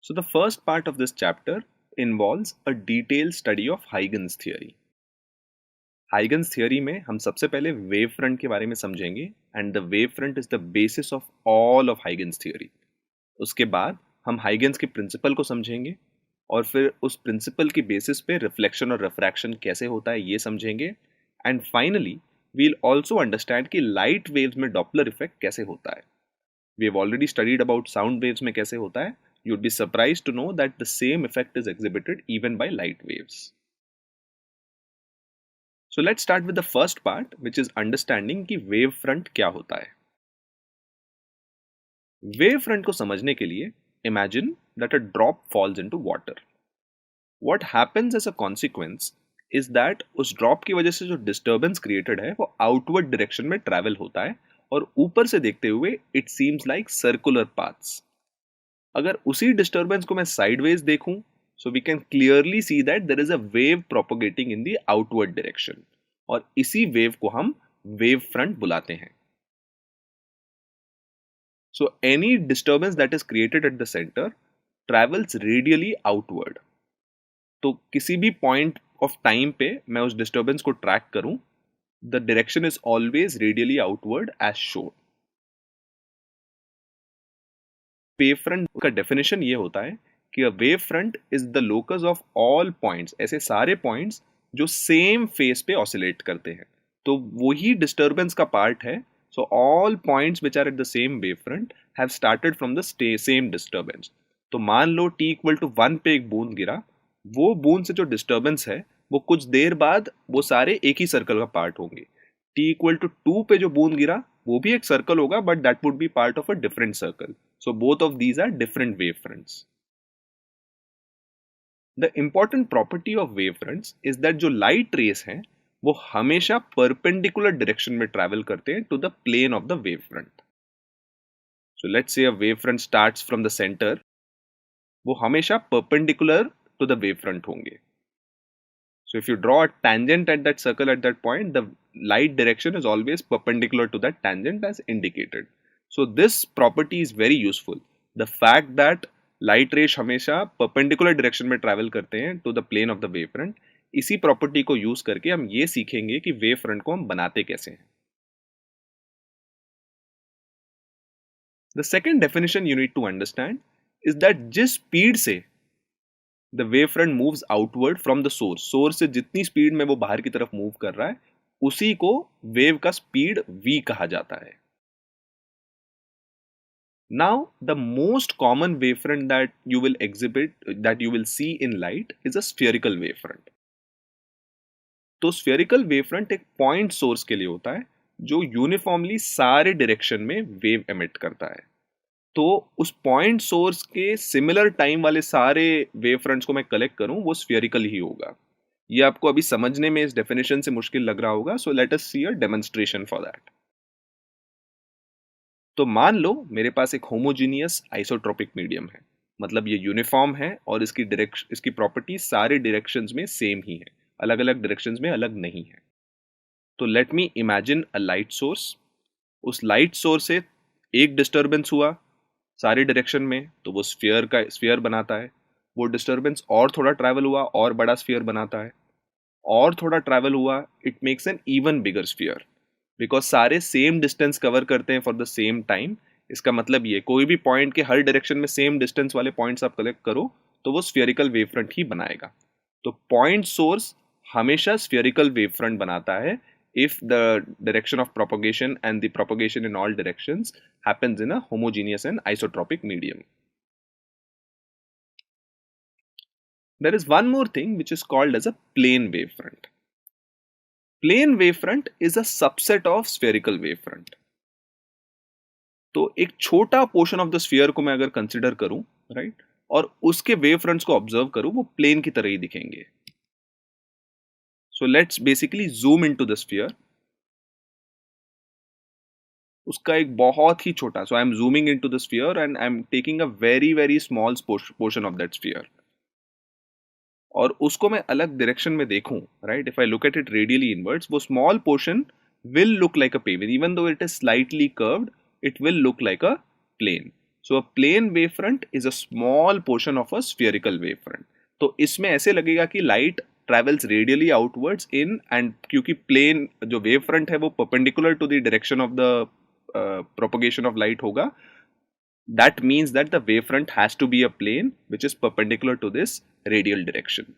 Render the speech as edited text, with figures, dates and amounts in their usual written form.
So the first part of this chapter involves a detailed study of Huygens theory. Huygens theory में हम सबसे पहले wave front के बारे में समझेंगे and the wave front is the basis of all of Huygens theory. उसके बाद हम Huygens के प्रिंसिपल को समझेंगे और फिर उस प्रिंसिपल की बेसिस पे रिफ्लेक्शन और रिफ्रैक्शन कैसे होता है ये समझेंगे and finally we'll also understand कि लाइट वेव्स में डॉपलर इफेक्ट कैसे होता है. We have already studied about sound waves में कैसे होता है. You'd be surprised to know that the same effect is exhibited even by light waves. So let's start with the first part, which is understanding कि wave front क्या होता है. Wave front को समझने के लिए imagine that a drop falls into water. What happens as a consequence is that उस drop की वजह से जो disturbance created है वो outward direction में travel होता है और ऊपर से देखते हुए it seems like circular paths. अगर उसी डिस्टर्बेंस को मैं साइडवेज देखूं so we can clearly see that there is a wave propagating in the outward direction और इसी वेव को हम वेव फ्रंट बुलाते हैं. So any disturbance that is created at the centre travels radially outward. तो किसी भी पॉइंट ऑफ टाइम पे मैं उस डिस्टर्बेंस को ट्रैक करूं the direction is always radially outward as shown. Wave front का डेफिनेशन ये होता है कि a wave front is the locus of all points, ऐसे सारे पॉइंट्स जो सेम फेस पे ऑसिलेट करते हैं तो वही डिस्टर्बेंस का पार्ट है. So all points which are at the same wave front have started from the same disturbance. तो मान लो t इक्वल टू 1 पे एक बूंद गिरा, वो बूंद से जो डिस्टर्बेंस है वो कुछ देर बाद वो सारे एक ही सर्कल का पार्ट होंगे. t इक्वल टू 2 पे जो बूंद गिरा वो भी एक सर्कल होगा but that would be part of a different circle. So both of these are different wavefronts. The important property of wavefronts is that जो light rays हैं वो हमेशा perpendicular direction में travel करते हैं to the plane of the wavefront. So let's say a wavefront starts from the center, वो हमेशा perpendicular to the wavefront होंगे. So if you draw a tangent at that circle at that point, the light direction is always perpendicular to that tangent as indicated. So this property is very useful. The fact that light rays हमेशा perpendicular direction में travel करते हैं to the plane of the wavefront, इसी property को use करके हम ये सीखेंगे कि wavefront को हम बनाते कैसे हैं. The second definition you need to understand is that जिस speed से the wavefront moves outward from the source, source से जितनी speed में वो बाहर की तरफ move कर रहा है उसी को wave का speed v कहा जाता है. Now, the most common wavefront that you will exhibit, that you will see in light is a spherical wavefront. तो spherical wavefront एक point source के लिए होता है जो uniformly सारे direction में wave emit करता है. तो उस point source के similar time वाले सारे wavefronts को मैं collect करूं वो spherical ही होगा. ये आपको अभी समझने में इस definition से मुश्किल लग रहा होगा, so let us see a demonstration for that. तो मान लो मेरे पास एक होमोजीनियस आइसोट्रोपिक मीडियम है, मतलब ये यूनिफॉर्म है और इसकी प्रॉपर्टी सारे डायरेक्शंस में सेम ही है, अलग अलग डायरेक्शंस में अलग नहीं है. तो let me imagine a light source. उस लाइट सोर्स से एक डिस्टर्बेंस हुआ सारे डायरेक्शन में तो वो स्फीयर बनाता है. वो डिस्टर्बेंस और थोड़ा ट्रैवल हुआ और बड़ा स्फीयर बनाता है, और थोड़ा ट्रैवल हुआ it makes an even bigger sphere because सारे सेम डिस्टेंस कवर करते हैं फॉर द सेम टाइम. इसका मतलब ये कोई भी पॉइंट के हर डायरेक्शन में सेम डिस्टेंस वाले पॉइंट्स आप कलेक्ट करो तो वो स्फीयरिकल वेव फ्रंट ही बनाएगा. तो पॉइंट सोर्स हमेशा स्फीयरिकल वेव फ्रंट बनाता है if the direction of propagation and the propagation in all directions happens in a homogeneous and isotropic medium. There is one more thing which is called as a plane wavefront. Plane wavefront is a subset of spherical wavefront. तो एक छोटा portion of the sphere को मैं अगर consider करूं right और उसके wave fronts को ऑब्जर्व करूं वो प्लेन की तरह ही दिखेंगे. So let's basically zoom into the sphere. उसका एक बहुत ही छोटा, so I am zooming into the sphere and I am taking a very very small portion of that sphere और उसको मैं अलग डायरेक्शन में देखूं right. If I look at it radially inwards वो small portion will look like a pavement even though it is slightly curved, it will look like a plane. So a plane wave front is a small portion of a spherical wave front. तो इसमें ऐसे लगेगा कि light travels radially outwards in, and क्योंकि plane जो wave front है वो perpendicular to the direction of the propagation of light होगा, that means that the wavefront has to be a plane which is perpendicular to this radial direction.